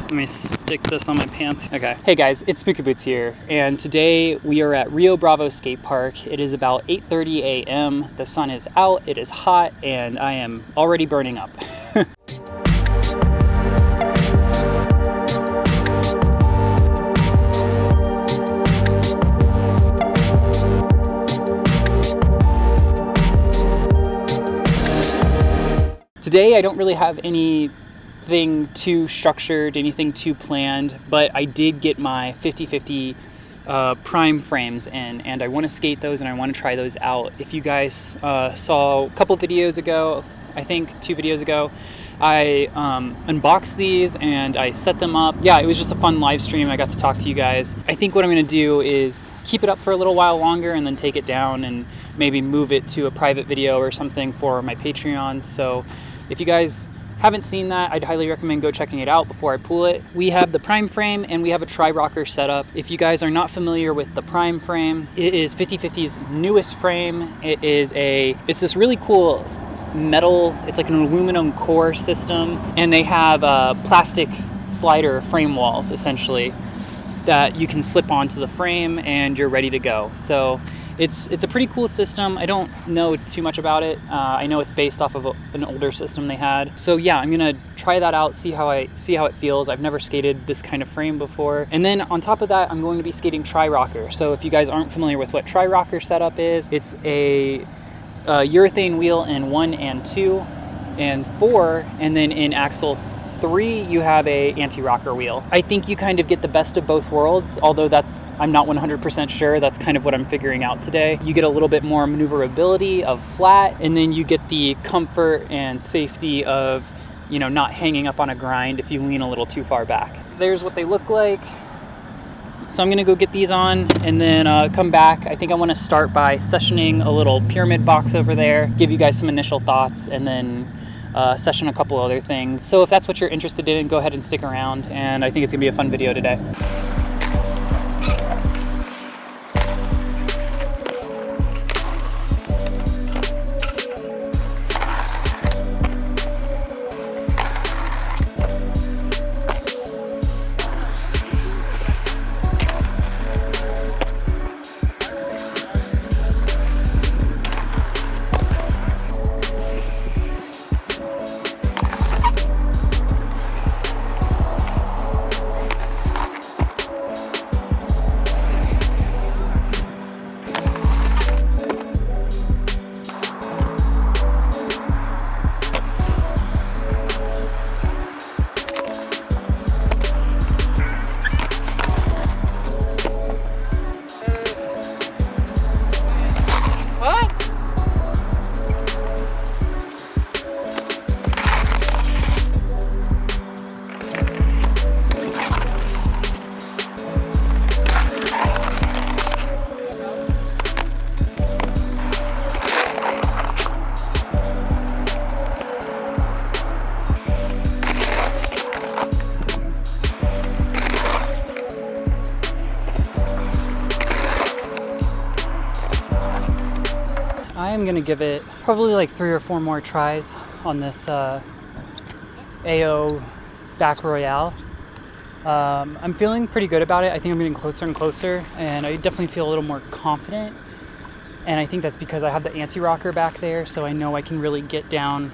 Let me stick this on my pants. Okay. Hey guys, it's Spooky Boots here, and today we are at Rio Bravo Skate Park. It is about 8:30 a.m. The sun is out, it is hot, and I am already burning up. Today I don't really have anything too structured, anything too planned, but I did get my 50/50 prime frames in, and I want to skate those and I want to try those out. If you guys saw a couple videos ago, I think 2 videos ago, I unboxed these and I set them up. Yeah, it was just a fun live stream. I got to talk to you guys. I think what I'm going to do is keep it up for a little while longer and then take it down and maybe move it to a private video or something for my Patreon. So if you guys haven't seen that, I'd highly recommend go checking it out before I pull it. We have the prime frame and we have a tri-rocker setup. If you guys are not familiar with the prime frame, it is 50/50's newest frame. It's this really cool metal, it's like an aluminum core system, and they have plastic slider frame walls essentially that you can slip onto the frame and you're ready to go. So it's a pretty cool system. I don't know too much about it. I know it's based off of an older system they had. So yeah, I'm gonna try that out, see how it feels. I've never skated this kind of frame before. And then on top of that, I'm going to be skating tri-rocker. So if you guys aren't familiar with what tri-rocker setup is, it's a urethane wheel in 1 and 2 and 4, and then in axle 3 you have a anti-rocker wheel. I think you kind of get the best of both worlds, although I'm not 100% sure. That's kind of what I'm figuring out today. You get a little bit more maneuverability of flat, and then you get the comfort and safety of, you know, not hanging up on a grind if you lean a little too far back. There's what they look like. So I'm gonna go get these on and then come back. I think I wanna start by sessioning a little pyramid box over there, give you guys some initial thoughts, and then session a couple other things. So if that's what you're interested in, go ahead and stick around, and I think it's gonna be a fun video today. I'm gonna give it probably like 3 or 4 more tries on this AO back Royale. I'm feeling pretty good about it. I think I'm getting closer and closer, and I definitely feel a little more confident. And I think that's because I have the anti-rocker back there, so I know I can really get down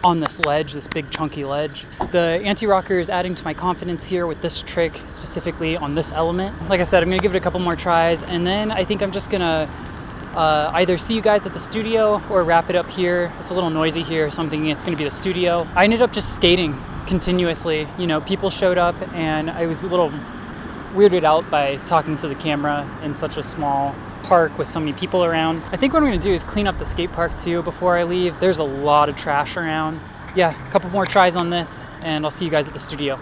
on this ledge, this big chunky ledge. The anti-rocker is adding to my confidence here with this trick, specifically on this element. Like I said, I'm gonna give it a couple more tries, and then I think I'm just gonna either see you guys at the studio or wrap it up here. It's a little noisy here, so I'm thinking it's gonna be the studio. I ended up just skating continuously. You know, people showed up and I was a little weirded out by talking to the camera in such a small park with so many people around. I think what I'm gonna do is clean up the skate park too before I leave. There's a lot of trash around. Yeah, a couple more tries on this, and I'll see you guys at the studio.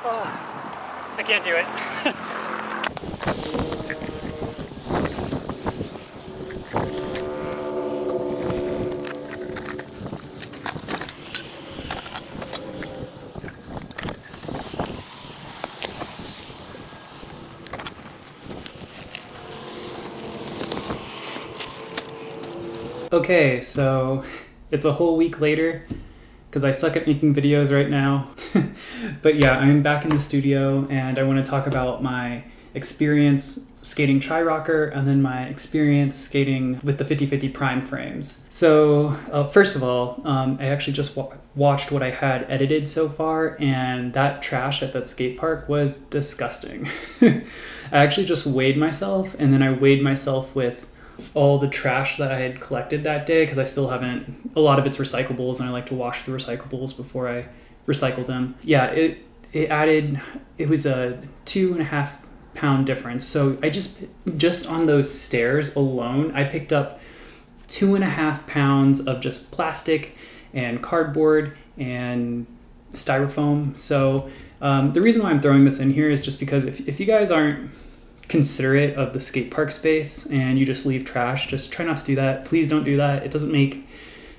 Oh, I can't do it. Okay, so it's a whole week later because I suck at making videos right now. But yeah, I'm back in the studio and I want to talk about my experience skating Tri-Rocker and then my experience skating with the 50/50 Prime frames. So first of all, I actually just watched what I had edited so far, and that trash at that skate park was disgusting. I actually just weighed myself, and then I weighed myself with all the trash that I had collected that day, because I still haven't, a lot of it's recyclables and I like to wash the recyclables before I recycle them. Yeah, it was a 2.5 pound difference. So I just on those stairs alone, I picked up 2.5 pounds of just plastic and cardboard and styrofoam. So the reason why I'm throwing this in here is just because if you guys aren't considerate of the skate park space and you just leave trash, just try not to do that. Please don't do that. It doesn't make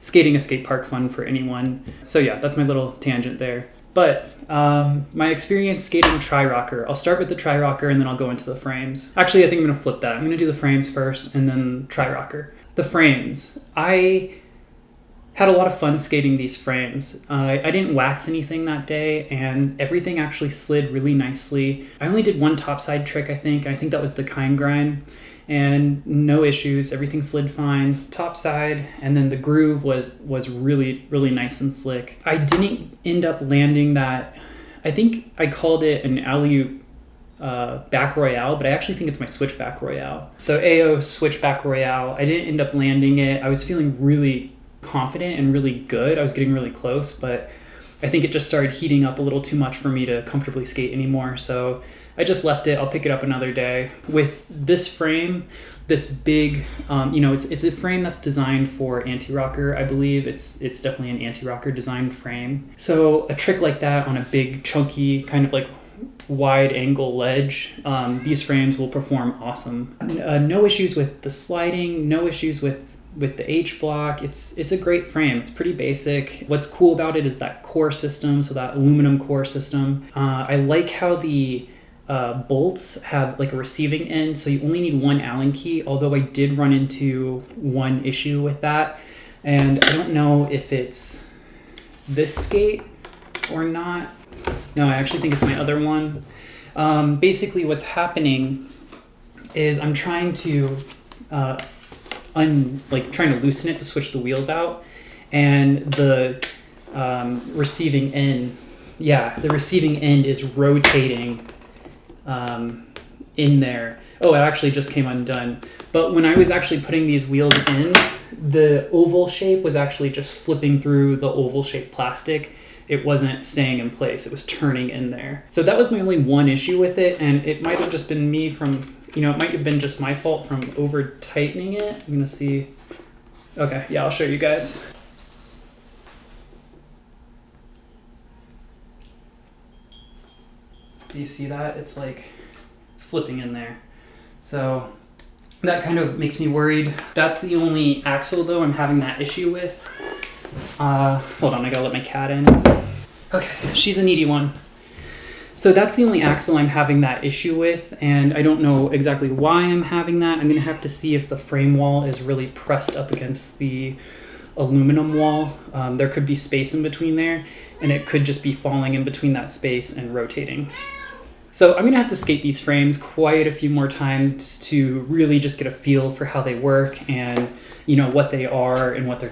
skating a skate park fun for anyone. So yeah, that's my little tangent there. But my experience skating Tri-Rocker, I'll start with the Tri-Rocker and then I'll go into the frames. Actually, I think I'm gonna flip that. I'm gonna do the frames first and then Tri-Rocker. The frames. I had a lot of fun skating these frames. I didn't wax anything that day, and everything actually slid really nicely. I only did one topside trick, I think. that was the Kind Grind, and no issues. Everything slid fine. Topside, and then the groove was really, really nice and slick. I didn't end up landing that. I think I called it an alley-oop back royale, but I actually think it's my switchback royale. So AO switchback royale. I didn't end up landing it. I was feeling really confident and really good. I was getting really close, but I think it just started heating up a little too much for me to comfortably skate anymore. So I just left it. I'll pick it up another day. With this frame, this big, it's a frame that's designed for anti-rocker. I believe it's definitely an anti-rocker designed frame. So a trick like that on a big, chunky, kind of like wide angle ledge, these frames will perform awesome. No issues with the sliding, no issues with the H block. It's a great frame. It's pretty basic. What's cool about it is that core system, so that aluminum core system. I like how the bolts have like a receiving end, so you only need one Allen key, although I did run into one issue with that, and I don't know if it's this skate or not. No, I actually think it's my other one. Basically what's happening is I'm trying to trying to loosen it to switch the wheels out, and the receiving end is rotating in there. Oh, it actually just came undone. But when I was actually putting these wheels in, the oval shape was actually just flipping through the oval shaped plastic. It wasn't staying in place. It was turning in there. So that was my only one issue with it, and it might have just been me from, it might have been just my fault from over tightening it. I'm gonna see. Okay, yeah, I'll show you guys. Do you see that? It's like flipping in there. So that kind of makes me worried. That's the only axle though I'm having that issue with. Hold on, I gotta let my cat in. Okay, she's a needy one. So that's the only axle I'm having that issue with, and I don't know exactly why I'm having that. I'm gonna have to see if the frame wall is really pressed up against the aluminum wall. There could be space in between there, and it could just be falling in between that space and rotating. So I'm gonna have to skate these frames quite a few more times to really just get a feel for how they work and what they are and what they're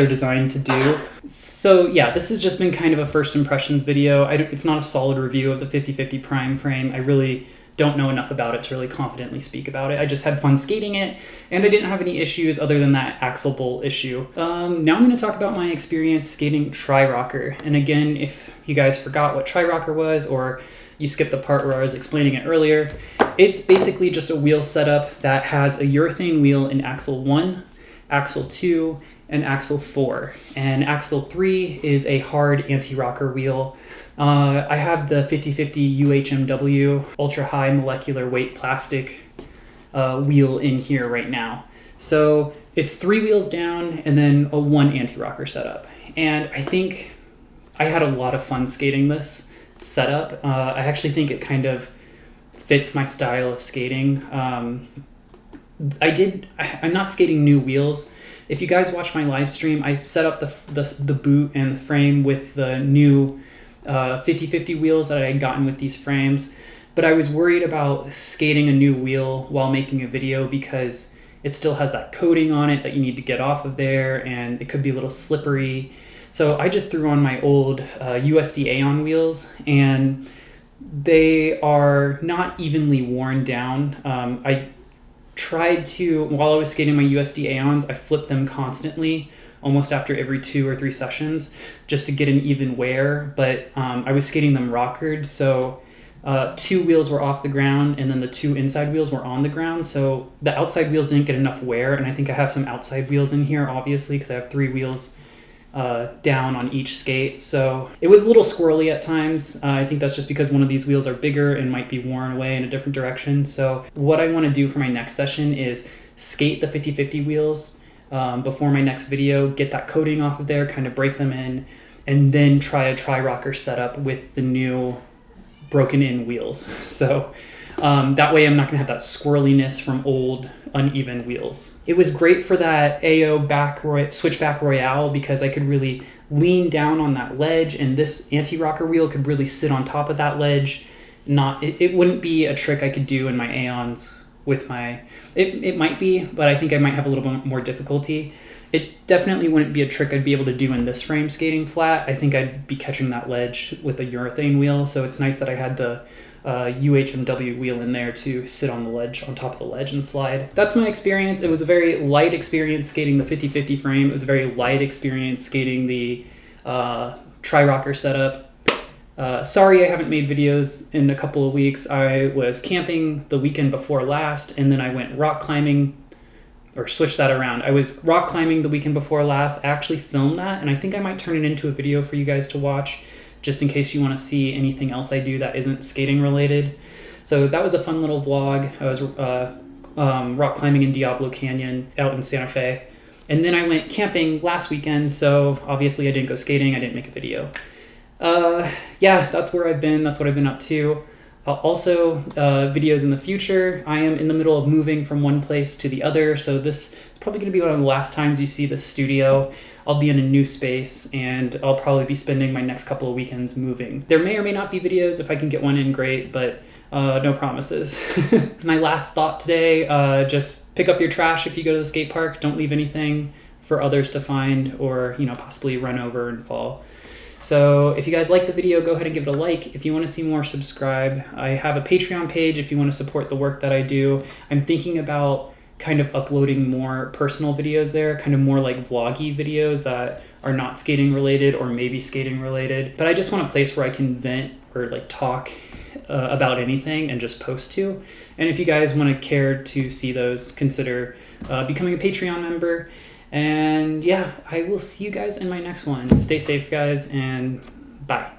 designed to do. So yeah, this has just been kind of a first impressions video. It's not a solid review of the 50/50 Prime frame. I really don't know enough about it to really confidently speak about it. I just had fun skating it, and I didn't have any issues other than that axle bolt issue. Now I'm going to talk about my experience skating Tri-Rocker. And again, if you guys forgot what Tri-Rocker was, or you skipped the part where I was explaining it earlier, it's basically just a wheel setup that has a urethane wheel in axle 1, axle 2, and Axle 4. And Axle 3 is a hard anti-rocker wheel. I have the 50/50 UHMW ultra high molecular weight plastic wheel in here right now. So it's 3 wheels down and then a 1 anti-rocker setup. And I think I had a lot of fun skating this setup. I actually think it kind of fits my style of skating. I'm not skating new wheels. If you guys watch my live stream, I set up the boot and the frame with the new 50/50 wheels that I had gotten with these frames. But I was worried about skating a new wheel while making a video because it still has that coating on it that you need to get off of there, and it could be a little slippery. So I just threw on my old USD Aeon wheels, and they are not evenly worn down. I tried to, while I was skating my USD Aeons, I flipped them constantly, almost after every 2 or 3 sessions, just to get an even wear. But I was skating them rockered, so 2 wheels were off the ground, and then the 2 inside wheels were on the ground. So the outside wheels didn't get enough wear, and I think I have some outside wheels in here, obviously, because I have 3 wheels down on each skate. So it was a little squirrely at times. I think that's just because one of these wheels are bigger and might be worn away in a different direction. So what I want to do for my next session is skate the 50/50 wheels before my next video, get that coating off of there, kind of break them in, and then try a tri-rocker setup with the new broken in wheels. So that way I'm not gonna have that squirreliness from old uneven wheels. It was great for that AO switchback Royale because I could really lean down on that ledge, and this anti-rocker wheel could really sit on top of that ledge. It wouldn't be a trick I could do in my Aeons with my, it might be, but I think I might have a little bit more difficulty. It definitely wouldn't be a trick I'd be able to do in this frame skating flat. I think I'd be catching that ledge with a urethane wheel, so it's nice that I had the UHMW wheel in there to sit on the ledge, on top of the ledge and slide. That's my experience. It was a very light experience skating the 50/50 frame. It was a very light experience skating the tri-rocker setup. Sorry I haven't made videos in a couple of weeks. I was camping the weekend before last, and then I went rock climbing, or switch that around. I was rock climbing the weekend before last. I actually filmed that, and I think I might turn it into a video for you guys to watch, just in case you want to see anything else I do that isn't skating related. So that was a fun little vlog. I was rock climbing in Diablo Canyon out in Santa Fe. And then I went camping last weekend, so obviously I didn't go skating, I didn't make a video. Yeah, that's where I've been, that's what I've been up to. Also, videos in the future. I am in the middle of moving from one place to the other, so this is probably going to be one of the last times you see this studio. I'll be in a new space, and I'll probably be spending my next couple of weekends moving. There may or may not be videos. If I can get one in, great, but no promises. My last thought today, just pick up your trash if you go to the skate park. Don't leave anything for others to find or, possibly run over and fall. So if you guys like the video, go ahead and give it a like. If you want to see more, subscribe. I have a Patreon page if you want to support the work that I do. I'm thinking about kind of uploading more personal videos there, kind of more like vloggy videos that are not skating related or maybe skating related. But I just want a place where I can vent or talk about anything and just post to. And if you guys want to care to see those, consider becoming a Patreon member. And yeah, I will see you guys in my next one. Stay safe, guys, and bye.